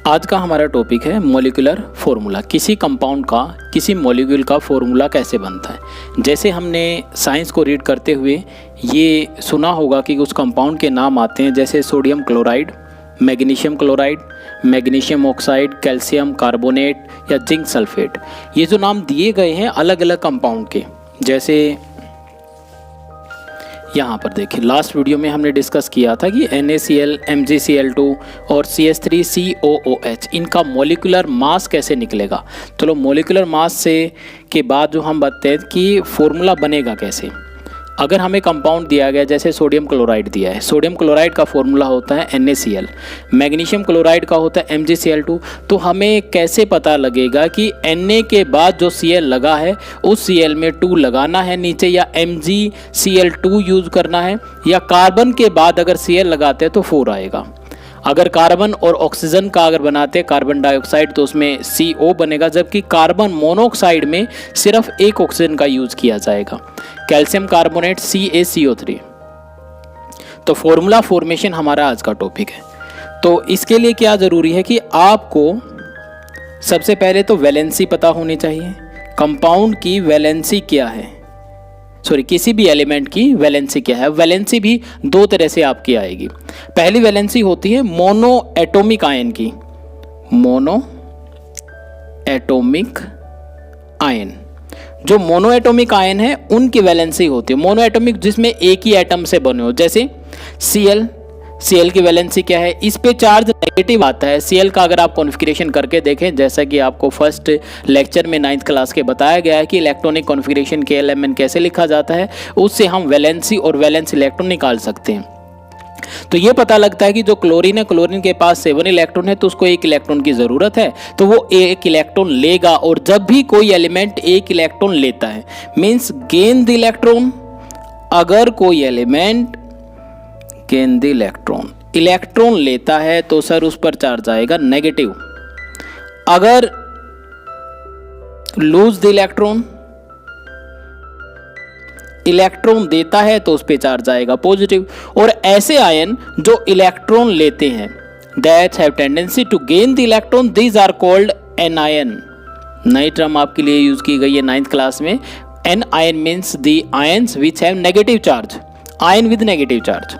आज का हमारा टॉपिक है मॉलिक्यूलर फॉर्मूला। किसी कंपाउंड का, किसी मॉलिक्यूल का फॉर्मूला कैसे बनता है। जैसे हमने साइंस को रीड करते हुए ये सुना होगा कि उस कंपाउंड के नाम आते हैं, जैसे sodium chloride, magnesium chloride, magnesium oxide, calcium carbonate या जिंक सल्फेट। ये जो नाम दिए गए हैं अलग अलग कंपाउंड के, जैसे यहाँ पर देखिए लास्ट वीडियो में हमने डिस्कस किया था कि NaCl, MgCl2 और CH3COOH इनका मॉलिक्यूलर मास कैसे निकलेगा। चलो मॉलिक्यूलर मास से के बाद जो हम बताते हैं कि फॉर्मूला बनेगा कैसे। अगर हमें कंपाउंड दिया गया, जैसे सोडियम क्लोराइड दिया है, सोडियम क्लोराइड का फॉर्मूला होता है NaCl, मैग्नीशियम क्लोराइड का होता है MgCl2। तो हमें कैसे पता लगेगा कि Na के बाद जो Cl लगा है उस Cl में 2 लगाना है नीचे, या MgCl2 यूज़ करना है, या कार्बन के बाद अगर Cl लगाते हैं तो 4 आएगा। अगर कार्बन और ऑक्सीजन का अगर बनाते हैं कार्बन डाइऑक्साइड तो उसमें CO बनेगा, जबकि कार्बन मोनोऑक्साइड में सिर्फ एक ऑक्सीजन का यूज किया जाएगा, कैल्शियम कार्बोनेट CaCO3। तो फॉर्मूला फॉर्मेशन हमारा आज का टॉपिक है। तो इसके लिए क्या जरूरी है कि आपको सबसे पहले तो वैलेंसी पता होनी चाहिए। कंपाउंड की वैलेंसी क्या है, किसी भी एलिमेंट की वैलेंसी क्या है। वैलेंसी भी 2 तरह से आपकी आएगी। पहली वैलेंसी होती है मोनो एटॉमिक आयन की। मोनो एटॉमिक आयन, जो मोनो एटॉमिक आयन है उनकी वैलेंसी होती है मोनो एटॉमिक, जिसमें एक ही एटम से बने हो। जैसे Cl की वैलेंसी क्या है, इस पे चार्ज नेगेटिव आता है। Cl का अगर आप कॉन्फ़िगरेशन करके देखें, जैसा कि आपको फर्स्ट लेक्चर में 9th क्लास के बताया गया है कि इलेक्ट्रॉनिक कॉन्फ़िगरेशन KLMN कैसे लिखा जाता है, उससे हम वैलेंसी और वैलेंस इलेक्ट्रॉन निकाल सकते हैं। तो ये पता लगता है कि जो क्लोरीन है, क्लोरीन के पास 7 इलेक्ट्रॉन है, तो उसको 1 इलेक्ट्रॉन की ज़रूरत है, तो वो 1 इलेक्ट्रॉन लेगा। और जब भी कोई एलिमेंट 1 इलेक्ट्रॉन लेता है, मीन्स गेन द इलेक्ट्रॉन। अगर कोई एलिमेंट गेन द इलेक्ट्रॉन लेता है तो सर उस पर चार्ज आएगा नेगेटिव। अगर लूज द इलेक्ट्रॉन देता है तो उस पर चार्ज आएगा पॉजिटिव। और ऐसे आयन जो इलेक्ट्रॉन लेते हैं, that have tendency to gain the electron, these are called anion. नई टर्म आपके लिए यूज की गई है 9th क्लास में। Anion means the ions which have negative charge, ion with negative charge,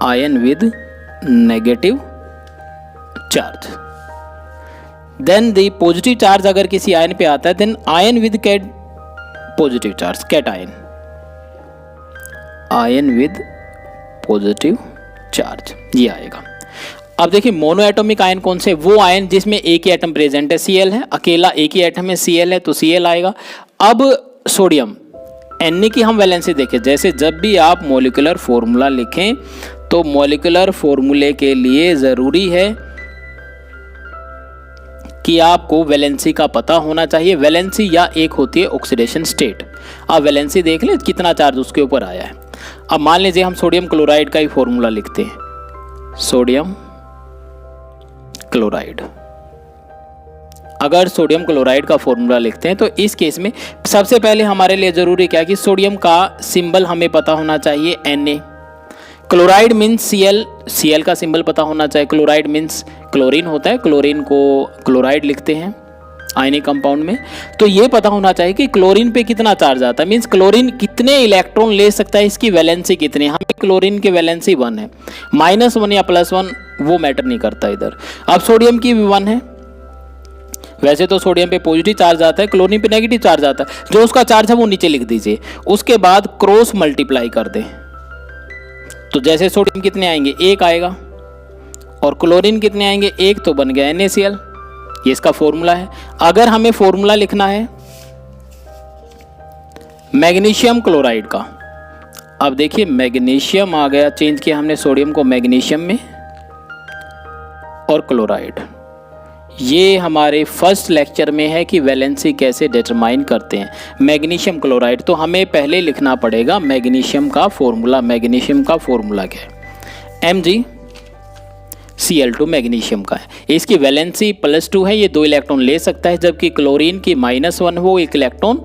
ion with negative charge. Then the positive charge अगर किसी ion पे आता है, then ion with cat positive charge, cation, ion with positive charge, ये आएगा। अब देखिए mono atomic ion कौन से, वो आयन जिसमें एक ही एटम प्रेजेंट है, Cl है, अकेला एक ही एटम है Cl है तो Cl आएगा। अब सोडियम Na की हम वैलेंसी देखें। जैसे जब भी आप मॉलिक्यूलर फॉर्मूला लिखें तो मॉलिक्यूलर फॉर्मूले के लिए ज़रूरी है कि आपको वैलेंसी का पता होना चाहिए। वैलेंसी या एक होती है ऑक्सीडेशन स्टेट। आप वैलेंसी देख लें कितना चार्ज उसके ऊपर आया है। अब मान लीजिए हम सोडियम क्लोराइड का ही फॉर्मूला लिखते हैं, सोडियम क्लोराइड। अगर सोडियम क्लोराइड का फॉर्मूला लिखते हैं तो इस केस में सबसे पहले हमारे लिए ज़रूरी क्या कि सोडियम का सिंबल हमें पता होना चाहिए Na। क्लोराइड मीन्स Cl का सिंबल पता होना चाहिए। क्लोराइड मीन्स क्लोरीन होता है, क्लोरीन को क्लोराइड लिखते हैं आयनिक कंपाउंड में। तो ये पता होना चाहिए कि क्लोरीन पे कितना चार्ज आता है, मीन्स क्लोरीन कितने इलेक्ट्रॉन ले सकता है, इसकी वैलेंसी कितनी है। हमें क्लोरीन की वैलेंसी 1 है, -1 या +1 वो मैटर नहीं करता इधर। अब सोडियम की भी 1 है। वैसे तो सोडियम पे पॉजिटिव चार्ज आता है, क्लोरीन पे नेगेटिव चार्ज आता है। जो उसका चार्ज है वो नीचे लिख दीजिए, उसके बाद क्रॉस मल्टीप्लाई कर दें। तो जैसे सोडियम कितने आएंगे, 1 आएगा, और क्लोरीन कितने आएंगे, 1, तो बन गया NaCl। ये इसका फॉर्मूला है। अगर हमें फॉर्मूला लिखना है मैग्नीशियम क्लोराइड का, अब देखिए मैग्नीशियम आ गया, चेंज किया हमने सोडियम को मैग्नीशियम में, और क्लोराइड। ये हमारे फर्स्ट लेक्चर में है कि वैलेंसी कैसे डिटरमाइन करते हैं मैग्नीशियम क्लोराइड। तो हमें पहले लिखना पड़ेगा मैग्नीशियम का फॉर्मूला। मैग्नीशियम का फॉर्मूला क्या है, MgCl2 मैग्नीशियम का है। इसकी वैलेंसी +2 है, ये 2 इलेक्ट्रॉन ले सकता है, जबकि क्लोरीन की -1 वो 1 इलेक्ट्रॉन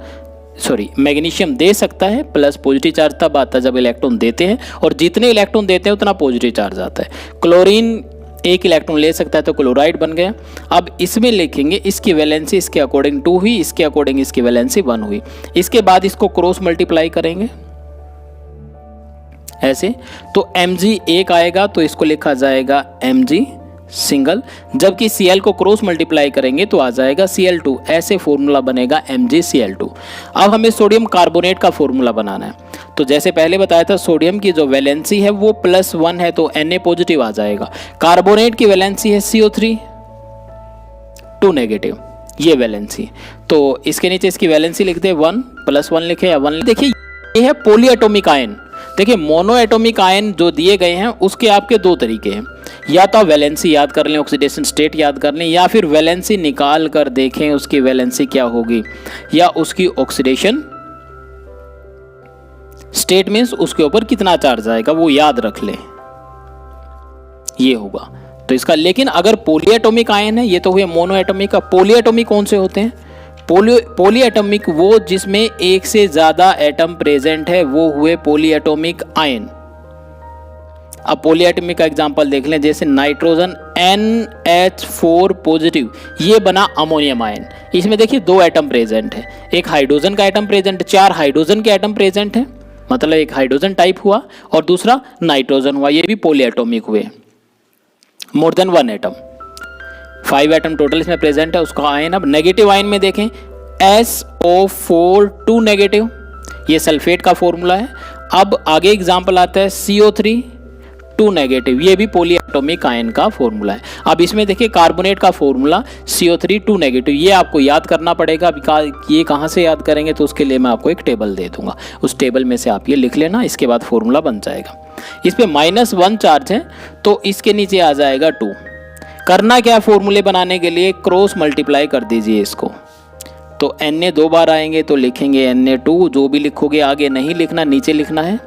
मैग्नीशियम दे सकता है। प्लस पॉजिटिव चार्ज तब आता है जब इलेक्ट्रॉन देते हैं, और जितने इलेक्ट्रॉन देते हैं उतना पॉजिटिव चार्ज आता है। क्लोरीन एक इलेक्ट्रॉन ले सकता है तो क्लोराइड बन गया। अब इसमें लिखेंगे इसकी वैलेंसी इसके अकॉर्डिंग 2 हुई, इसके अकॉर्डिंग इसकी वैलेंसी 1 हुई। इसके बाद इसको क्रॉस मल्टीप्लाई करेंगे ऐसे, तो Mg एक आएगा तो इसको लिखा जाएगा Mg सिंगल, जबकि Cl को क्रॉस मल्टीप्लाई करेंगे तो आ जाएगा Cl2। ऐसे फॉर्मूला बनेगा MgCl2। अब हमें सोडियम कार्बोनेट का फॉर्मूला बनाना है। तो जैसे पहले बताया था, सोडियम की जो वैलेंसी है वो +1 है तो Na पॉजिटिव आ जाएगा। कार्बोनेट की वैलेंसी है CO3 2 नेगेटिव, ये वैलेंसी। तो इसके नीचे इसकी वैलेंसी लिख दे 1 +1 लिखे या 1। देखिए ये है पॉलीएटॉमिक आयन। देखिए मोनो एटॉमिक आयन जो दिए गए हैं उसके आपके दो तरीके हैं, या तो वैलेंसी याद कर लें, ऑक्सीडेशन स्टेट याद कर लें, या फिर वैलेंसी निकाल कर देखें उसकी वैलेंसी क्या होगी, या उसकी ऑक्सीडेशन स्टेट मीन्स उसके ऊपर कितना चार्ज आएगा वो याद रख लें, ये होगा तो इसका। लेकिन अगर पॉलीएटॉमिक आयन है, ये तो हुए मोनो एटॉमिक का। पॉलीएटॉमिक कौन से होते हैं? पॉलीएटॉमिक वो जिसमें एक से ज्यादा एटम प्रेजेंट है वो हुए पॉलीएटॉमिक आयन। अब पॉलीएटॉमिक का एग्जांपल देख लें, जैसे नाइट्रोजन NH4 पॉजिटिव, ये बना अमोनियम आयन। इसमें देखिए 2 एटम प्रेजेंट है, एक हाइड्रोजन का एटम प्रेजेंट है, 4 हाइड्रोजन के एटम प्रेजेंट है, मतलब एक हाइड्रोजन टाइप हुआ और दूसरा नाइट्रोजन हुआ, ये भी पॉलीएटॉमिक हुए, more than 1 atom. 5 atom total इसमें प्रेजेंट है उसका आयन। अब नेगेटिव आयन में देखें SO4 2 नेगेटिव, ये सल्फेट का फॉर्मूला है। अब आगे एग्जांपल आता है CO3 2 नेगेटिव, ये भी पॉलीएटॉमिक आयन का फॉर्मूला है। अब इसमें देखिए कार्बोनेट का फॉर्मूला CO3 2 नेगेटिव, ये आपको याद करना पड़ेगा। ये कहाँ से याद करेंगे तो उसके लिए मैं आपको एक टेबल दे दूंगा, उस टेबल में से आप ये लिख लेना, इसके बाद फॉर्मूला बन जाएगा। इस पे -1 चार्ज है तो इसके नीचे आ जाएगा 2। करना क्या फॉर्मूले बनाने के लिए, क्रॉस मल्टीप्लाई कर दीजिए इसको, तो Na 2 बार आएंगे तो लिखेंगे Na2, जो भी लिखोगे आगे नहीं लिखना, नीचे लिखना है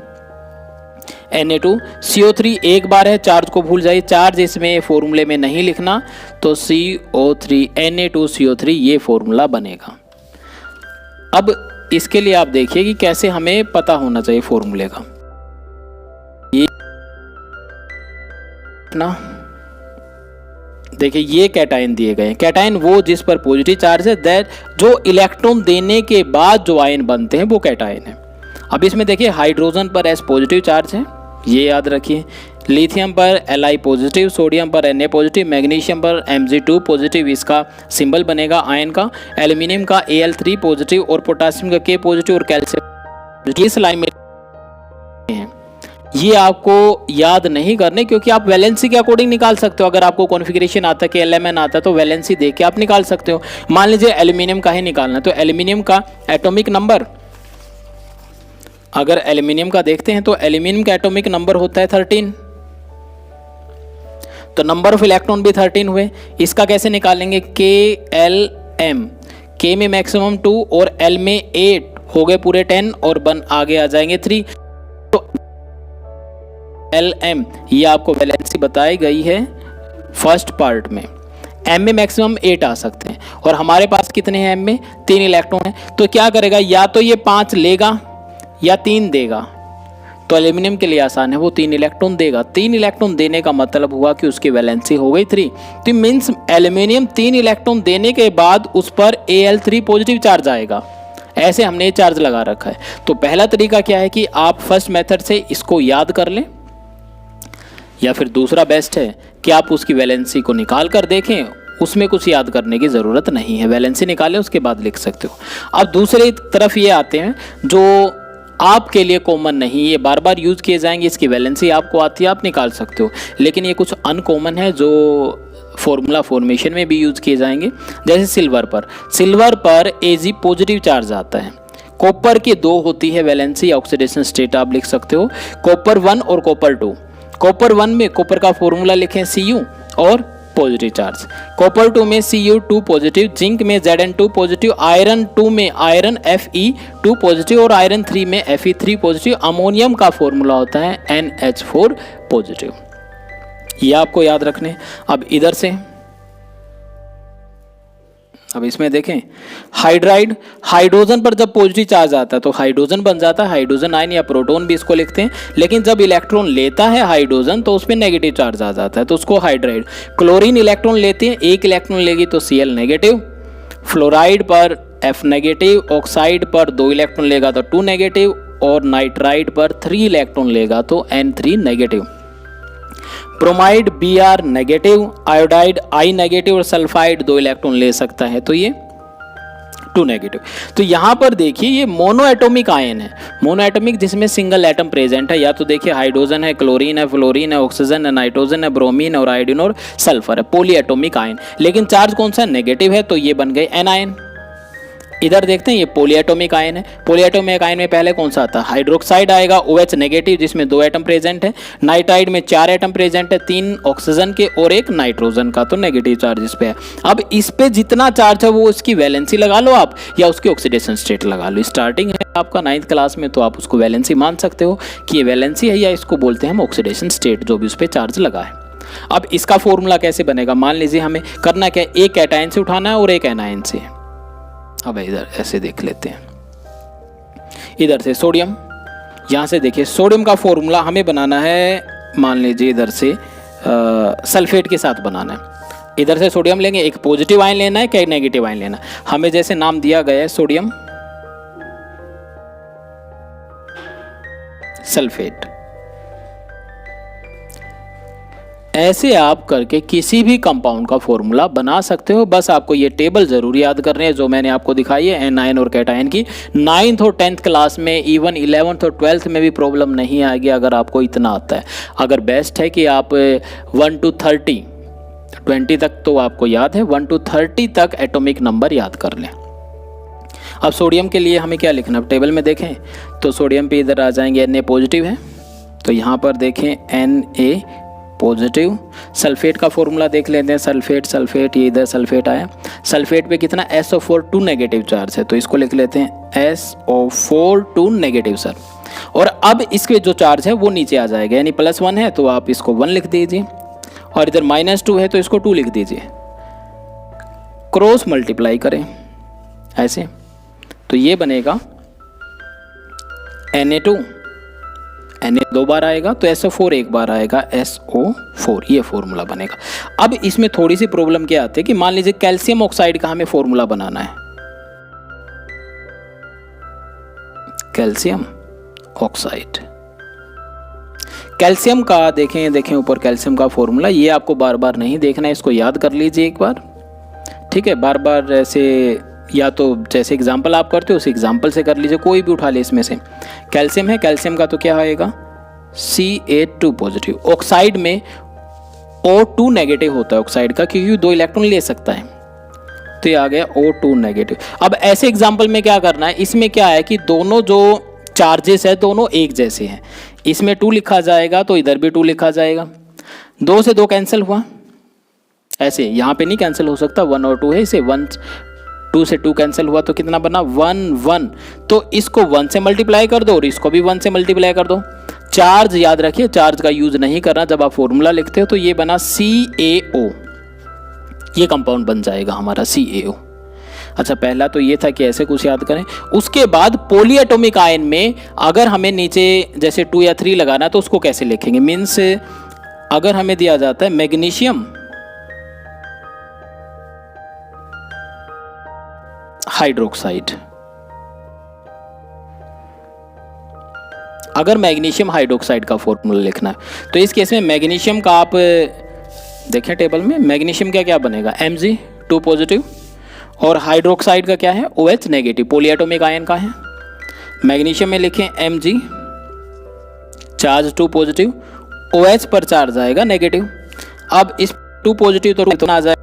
Na2। CO3 एक बार है, चार्ज को भूल जाइए, चार्ज इसमें फॉर्मूले में नहीं लिखना, तो CO3 Na2CO3 ये फॉर्मूला बनेगा। अब इसके लिए आप देखिए कि कैसे हमें पता होना चाहिए फॉर्मूले का। ये ना देखिए ये कैटायन दिए गए हैं। कैटायन वो जिस पर पॉजिटिव चार्ज है, दैट जो इलेक्ट्रॉन देने के बाद जो आयन बनते हैं वो कैटायन है। अब इसमें देखिए हाइड्रोजन पर S पॉजिटिव चार्ज है, ये याद रखिए। लिथियम पर Li पॉजिटिव, सोडियम पर Na पॉजिटिव, मैग्नीशियम पर Mg2 पॉजिटिव, इसका सिंबल बनेगा आयन का। एल्यूमिनियम का Al3 पॉजिटिव और पोटासियम का K पॉजिटिव और कैल्शियम इस लाइन में है। ये आपको याद नहीं करने, क्योंकि आप वैलेंसी के अकॉर्डिंग निकाल सकते हो। अगर आपको कॉन्फ़िगरेशन आता है कि LMN आता है तो वैलेंसी देख के आप निकाल सकते हो। मान लीजिए एल्यूमिनियम का ही निकालना, तो एल्यूमिनियम का एटॉमिक नंबर, अगर एल्यूमिनियम का देखते हैं तो एल्यूमिनियम का एटॉमिक नंबर होता है 13, तो नंबर ऑफ इलेक्ट्रॉन भी 13 हुए। इसका कैसे निकालेंगे, KLM, K में मैक्सिमम 2 और L में 8 हो गए पूरे 10 और आगे आ जाएंगे 3, तो LM ये आपको वैलेंसी बताई गई है फर्स्ट पार्ट में। M में मैक्सिमम 8 आ सकते हैं और हमारे पास कितने हैं M में, 3 इलेक्ट्रॉन है। तो क्या करेगा, या तो ये 5 लेगा या 3 देगा। तो एल्यूमिनियम के लिए आसान है, वो 3 इलेक्ट्रॉन देगा। 3 इलेक्ट्रॉन देने का मतलब हुआ कि उसकी वैलेंसी हो गई 3। तो मीन्स एल्यूमिनियम 3 इलेक्ट्रॉन देने के बाद उस पर Al3 पॉजिटिव चार्ज आएगा। ऐसे हमने चार्ज लगा रखा है। तो पहला तरीका क्या है कि आप फर्स्ट मेथड से इसको याद कर लें, या फिर दूसरा बेस्ट है कि आप उसकी वैलेंसी को निकाल कर देखें, उसमें कुछ याद करने की ज़रूरत नहीं है, वैलेंसी निकालें उसके बाद लिख सकते हो। अब दूसरी तरफ ये आते हैं जो आपके लिए कॉमन नहीं, ये बार बार यूज़ किए जाएंगे, इसकी वैलेंसी आपको आती है, आप निकाल सकते हो, लेकिन ये कुछ अनकॉमन है जो फॉर्मूला फॉर्मेशन में भी यूज़ किए जाएंगे। जैसे सिल्वर पर Ag पॉजिटिव चार्ज आता है। कॉपर की 2 होती है वैलेंसी, ऑक्सीडेशन स्टेट आप लिख सकते हो, कॉपर 1 और कॉपर 2। कॉपर 1 में कॉपर का फॉर्मूला लिखें Cu और पॉजिटिव चार्ज, कॉपर 2 में Cu2 पॉजिटिव, जिंक में Zn2 पॉजिटिव, आयरन 2 में आयरन Fe2 पॉजिटिव और आयरन 3 में Fe3 पॉजिटिव। अमोनियम का फॉर्मूला होता है NH4 पॉजिटिव, ये आपको याद रखने। अब इधर से अब इसमें देखें हाइड्राइड, हाइड्रोजन पर जब पॉजिटिव चार्ज आता है तो हाइड्रोजन बन जाता है, हाइड्रोजन आयन या प्रोटॉन भी इसको लिखते हैं। लेकिन जब इलेक्ट्रॉन लेता है हाइड्रोजन तो उस पर नेगेटिव चार्ज आ जाता है, तो उसको हाइड्राइड। क्लोरीन इलेक्ट्रॉन लेते हैं, एक इलेक्ट्रॉन लेगी तो Cl नेगेटिव, फ्लोराइड पर F नेगेटिव, ऑक्साइड पर 2 इलेक्ट्रॉन लेगा तो 2 नेगेटिव, और नाइट्राइड पर 3 इलेक्ट्रॉन लेगा तो N3 negative. Bromide Br negative, iodide I negative और सल्फाइड 2 इलेक्ट्रॉन ले सकता है तो ये 2 नेगेटिव। तो यहां पर देखिए ये मोनो एटॉमिक आयन है, मोनो एटॉमिक जिसमें सिंगल एटम प्रेजेंट है। या तो देखिए हाइड्रोजन है, क्लोरीन है, फ्लोरीन है, ऑक्सीजन है, नाइट्रोजन है, ब्रोमीन और आयोडीन और सल्फर है, पॉली एटॉमिक आयन। लेकिन चार्ज कौन सा नेगेटिव है तो ये बन गए एन आयन। इधर देखते हैं ये पॉलीएटॉमिक आयन है, पॉलीएटॉमिक आयन में पहले कौन सा आता है, हाइड्रोक्साइड आएगा OH नेगेटिव जिसमें 2 एटम प्रेजेंट है, नाइट्राइड में 4 एटम प्रेजेंट है, 3 ऑक्सीजन के और 1 नाइट्रोजन का, तो नेगेटिव चार्ज इस पे है। अब इस पे जितना चार्ज है वो उसकी वैलेंसी लगा लो आप या उसकी ऑक्सीडेशन स्टेट लगा लो। स्टार्टिंग है आपका 9th क्लास में तो आप उसको वैलेंसी मान सकते हो कि ये वैलेंसी है या इसको बोलते हैं हम ऑक्सीडेशन स्टेट, जो भी उस पर चार्ज लगा है। अब इसका फॉर्मूला कैसे बनेगा, मान लीजिए हमें करना क्या है, एक कैटायन से उठाना है और एक एनायन से। अब इधर ऐसे देख लेते हैं, इधर से सोडियम, यहां से देखिए सोडियम का फॉर्मूला हमें बनाना है, मान लीजिए इधर से सल्फेट के साथ बनाना है। इधर से सोडियम लेंगे, एक पॉजिटिव आयन लेना है क्या नेगेटिव आयन लेना है, हमें जैसे नाम दिया गया है सोडियम सल्फेट। ऐसे आप करके किसी भी कंपाउंड का फॉर्मूला बना सकते हो, बस आपको ये टेबल जरूर याद करनी है जो मैंने आपको दिखाई है एनायन और कैटायन की। 9th और 10th क्लास में, इवन 11th और 12th में भी प्रॉब्लम नहीं आएगी अगर आपको इतना आता है। अगर बेस्ट है कि आप 1 to 30, 20 तक तो आपको याद है, 1 to 30 तक एटॉमिक नंबर याद कर लें। अब सोडियम के लिए हमें क्या लिखना है, टेबल में देखें तो सोडियम पे इधर आ जाएंगे Na पॉजिटिव है तो यहाँ पर देखें Na पॉजिटिव। सल्फेट का फॉर्मूला देख लेते हैं, सल्फेट सल्फेट, ये इधर सल्फेट आया, सल्फेट पे कितना SO4 2 नेगेटिव चार्ज है तो इसको लिख लेते हैं SO4 2 नेगेटिव सर। और अब इसके जो चार्ज है वो नीचे आ जाएगा, यानी +1 है तो आप इसको 1 लिख दीजिए, और इधर -2 है तो इसको 2 लिख दीजिए, क्रॉस मल्टीप्लाई करें ऐसे तो ये बनेगा Na2, Na 2 बार आएगा तो SO4 एक बार आएगा, SO4, ये फॉर्मूला बनेगा। अब इसमें थोड़ी सी प्रॉब्लम क्या आती है कि मान लीजिए कैल्शियम ऑक्साइड का हमें फॉर्मूला बनाना है, कैल्शियम ऑक्साइड, कैल्शियम का देखें ऊपर कैल्शियम का फॉर्मूला, ये आपको बार बार नहीं देखना है, इसको याद कर लीजिए एक बार, ठीक है। बार बार ऐसे या तो जैसे एग्जाम्पल आप करते हो उस एग्जाम्पल से कर लीजिए, कोई भी उठा ले इसमें से। कैल्शियम है, कैल्शियम का तो क्या आएगा Ca2 पॉजिटिव। ऑक्साइड में O2 नेगेटिव होता है ऑक्साइड का, क्योंकि 2 इलेक्ट्रॉन ले सकता है तो ये आ गया O2 नेगेटिव। अब ऐसे एग्जाम्पल में क्या करना है, इसमें क्या है कि दोनों जो चार्जेस है दोनों एक जैसे हैं, इसमें 2 लिखा जाएगा तो इधर भी 2 लिखा जाएगा, 2 से 2 कैंसिल हुआ, ऐसे यहाँ पे नहीं कैंसिल हो सकता, 1 और 2 है, इसे 2 से 2 कैंसिल हुआ तो कितना बना 1 1, तो इसको 1 से मल्टीप्लाई कर दो और इसको भी 1 से मल्टीप्लाई कर दो। चार्ज याद रखिए, चार्ज का यूज नहीं करना जब आप फॉर्मूला लिखते हो, तो ये बना CaO, ये कंपाउंड बन जाएगा हमारा CaO। अच्छा पहला तो ये था कि ऐसे कुछ याद करें। उसके बाद पॉलीएटॉमिक आयन में अगर हमें नीचे जैसे 2 या 3 लगाना तो उसको कैसे लिखेंगे, मीन्स अगर हमें दिया जाता है मैग्नीशियम हाइड्रोक्साइड, अगर मैग्नीशियम हाइड्रोक्साइड का फॉर्मूला लिखना है तो इस केस में मैग्नीशियम का आप देखें टेबल में, मैग्नीशियम का क्या बनेगा Mg2 पॉजिटिव, और हाइड्रोक्साइड का क्या है OH नेगेटिव, पॉलीएटॉमिक आयन का है। मैग्नीशियम में लिखें Mg चार्ज 2 पॉजिटिव, OH पर चार्ज आएगा नेगेटिव। अब इस 2 पॉजिटिव तो आ जाएगा,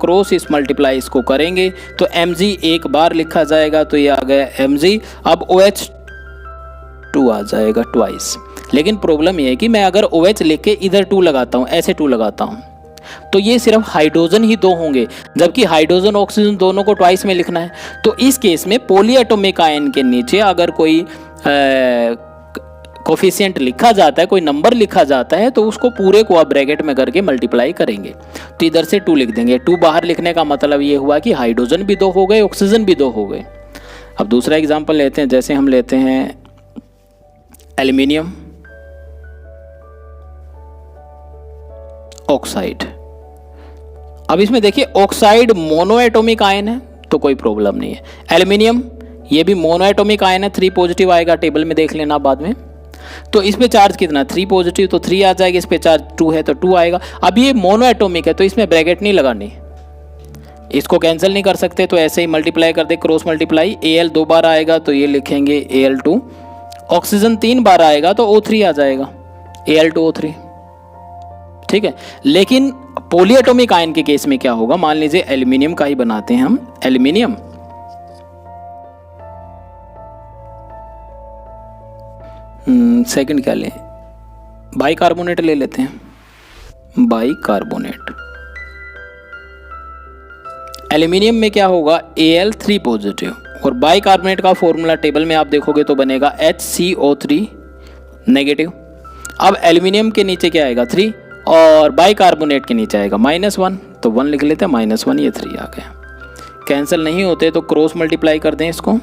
क्रॉस इस मल्टीप्लाई इसको करेंगे तो Mg एक बार लिखा जाएगा तो ये आ गया Mg। अब OH2 आ जाएगा ट्वाइस। लेकिन प्रॉब्लम ये है कि मैं अगर OH लिख के इधर 2 लगाता हूँ, ऐसे 2 लगाता हूँ, तो ये सिर्फ हाइड्रोजन ही 2 होंगे, जबकि हाइड्रोजन ऑक्सीजन दोनों को ट्वाइस में लिखना है। तो इस केस में पॉलीएटॉमिक आयन के नीचे अगर कोई कोफिशिएंट लिखा जाता है, कोई नंबर लिखा जाता है, तो उसको पूरे को आप ब्रैकेट में करके मल्टीप्लाई करेंगे। तो इधर से 2 लिख देंगे। 2 बाहर लिखने का मतलब ये हुआ कि हाइड्रोजन भी 2 हो गए, ऑक्सीजन भी 2 हो गए। अब दूसरा एग्जाम्पल लेते हैं, जैसे हम लेते हैं एल्यूमिनियम ऑक्साइड। अब इसमें देखिए ऑक्साइड मोनोएटॉमिक आयन है तो कोई प्रॉब्लम नहीं है। एल्यूमिनियम ये भी मोनोएटॉमिक आयन है, 3 पॉजिटिव आएगा, टेबल में देख लेना बाद में। तो इस पे चार्ज कितना, 3 पॉजिटिव तो 3 आ जाएगा, इस पे चार्ज 2 है तो 2 आएगा। अब ये मोनोएटॉमिक है तो इसमें ब्रैकेट नहीं लगानी, इसको कैंसिल नहीं कर सकते, तो ऐसे ही मल्टीप्लाई कर दे, क्रॉस मल्टीप्लाई। Al 2 बार आएगा तो ये लिखेंगे Al2। ऑक्सीजन 3 बार आएगा तो O3 आ जाएगा, Al2O3। ठीक है, लेकिन पॉलीएटॉमिक आयन के केस में क्या होगा, मान लीजिए एल्यूमिनियम का ही बनाते हैं हम, एल्यूमिनियम सेकंड क्या लें, बाइकार्बोनेट ले लेते हैं, बाइकार्बोनेट। एल्यूमिनियम में क्या होगा, Al3 पॉजिटिव, और बाइकार्बोनेट का फॉर्मूला टेबल में आप देखोगे तो बनेगा HCO3 नेगेटिव। अब एल्यूमिनियम के नीचे क्या आएगा, 3, और बाइकार्बोनेट के नीचे आएगा -1, तो 1 लिख लेते हैं, -1, ये 3 आ गया। कैंसिल नहीं होते तो क्रॉस मल्टीप्लाई कर दें इसको,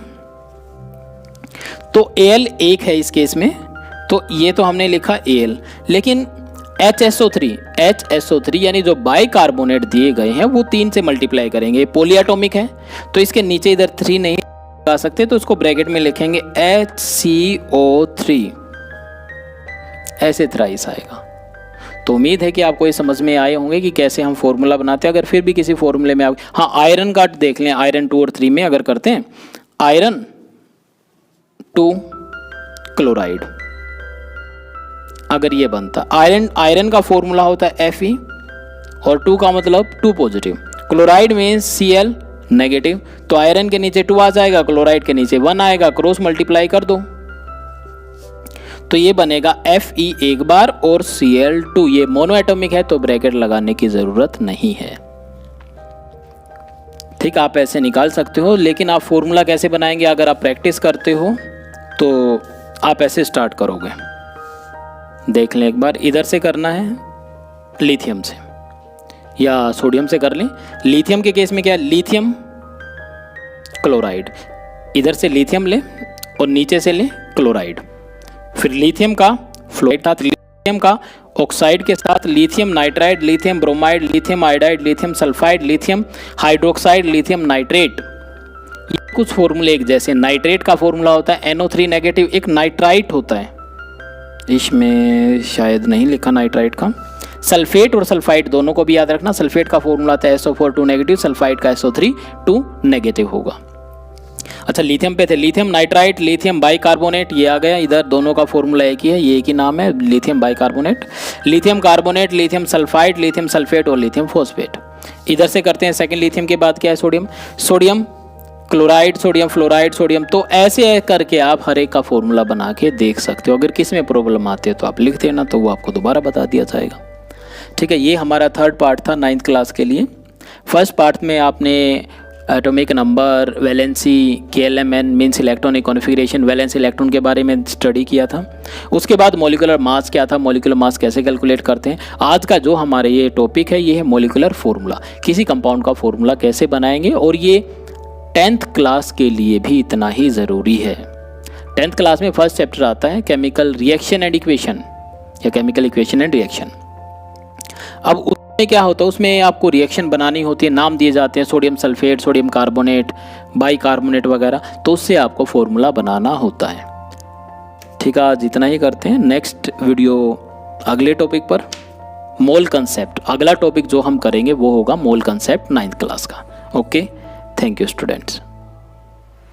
तो Al 1 है इस केस में, तो ये तो हमने लिखा Al, लेकिन HSO3 यानी जो बाइकार्बोनेट दिए गए हैं वो 3 से मल्टीप्लाई करेंगे, पॉलीएटॉमिक है तो इसके नीचे इधर 3 नहीं लगा सकते, तो इसको ब्रैकेट में लिखेंगे HCO3, ऐसे थ्राइस आएगा। तो उम्मीद है कि आपको ये समझ में आए होंगे कि कैसे हम फॉर्मूला बनाते हैं। अगर फिर भी किसी फॉर्मूले में आप, हाँ आयरन का देख लें, आयरन 2 और 3 में अगर करते हैं आयरन 2 क्लोराइड, अगर ये बनता आयरन का फॉर्मूला होता है Fe, और 2 का मतलब 2 पॉजिटिव, क्लोराइड में Cl नेगेटिव, तो आयरन के नीचे 2 आ जाएगा, क्लोराइड के नीचे 1 आएगा, क्रॉस मल्टीप्लाई कर दो, तो ये बनेगा Fe 1 बार और Cl2। ये मोनोएटॉमिक है तो ब्रैकेट लगाने की जरूरत नहीं है। ठीक, आप ऐसे निकाल सकते हो, लेकिन आप फॉर्मूला कैसे बनाएंगे, अगर आप प्रैक्टिस करते हो तो आप ऐसे स्टार्ट करोगे। देख लें एक बार, इधर से करना है लिथियम से या सोडियम से कर लें। लिथियम के केस में क्या है, लिथियम क्लोराइड, इधर से लिथियम लें और नीचे से लें क्लोराइड, फिर लिथियम का फ्लोराइड साथ लिथियम का ऑक्साइड के साथ lithium nitride, lithium bromide, lithium iodide, lithium sulphide, lithium hydroxide, lithium nitrate. ये कुछ फॉर्मूले एक जैसे। नाइट्रेट का फॉर्मूला होता है NO3 नेगेटिव, एक नाइट्राइट होता है, इसमें शायद नहीं लिखा नाइट्राइट का। सल्फेट और सल्फाइड दोनों को भी याद रखना। सल्फेट का फॉर्मूला था SO4 2 नेगेटिव, सल्फाइड का SO3 2 नेगेटिव होगा। अच्छा, लिथियम पे थे, लिथियम नाइट्राइट, लिथियम बाइकार्बोनेट, ये आ गया। इधर दोनों का फॉर्मूला एक ही है, ये एक ही नाम है, lithium bicarbonate, lithium carbonate, lithium sulphide, lithium sulphate और लिथियम फॉस्फेट। इधर से करते हैं सेकंड लिथियम के बाद क्या है, sodium, sodium chloride, sodium fluoride, sodium. तो ऐसे करके आप हर एक का फॉर्मूला बना के देख सकते हो। अगर किस में प्रॉब्लम आती है तो आप लिख देना, तो वो आपको दोबारा बता दिया जाएगा। ठीक है, ये हमारा 3rd पार्ट था 9th क्लास के लिए। फर्स्ट पार्ट में आपने atomic number, valency, KLMN means electronic configuration, valence electron के बारे में स्टडी किया था। उसके बाद मॉलिक्यूलर मास क्या था, मॉलिक्यूलर मास कैसे कैलकुलेट करते हैं। आज का जो हमारे ये टॉपिक है ये है मॉलिक्यूलर फार्मूला, किसी कंपाउंड का फार्मूला कैसे बनाएंगे। और ये 10th क्लास के लिए भी इतना ही ज़रूरी है। 10th क्लास में फर्स्ट चैप्टर आता है केमिकल रिएक्शन एंड इक्वेशन या केमिकल इक्वेशन एंड रिएक्शन। अब उसमें क्या होता है, उसमें आपको रिएक्शन बनानी होती है, नाम दिए जाते हैं sodium sulphate, sodium carbonate, bicarbonate वगैरह, तो उससे आपको फॉर्मूला बनाना होता है। ठीक है, आज इतना ही करते हैं। नेक्स्ट वीडियो अगले टॉपिक पर, मोल कंसेप्ट। अगला टॉपिक जो हम करेंगे वो होगा मोल कंसेप्ट 9th क्लास का। Okay, thank you students.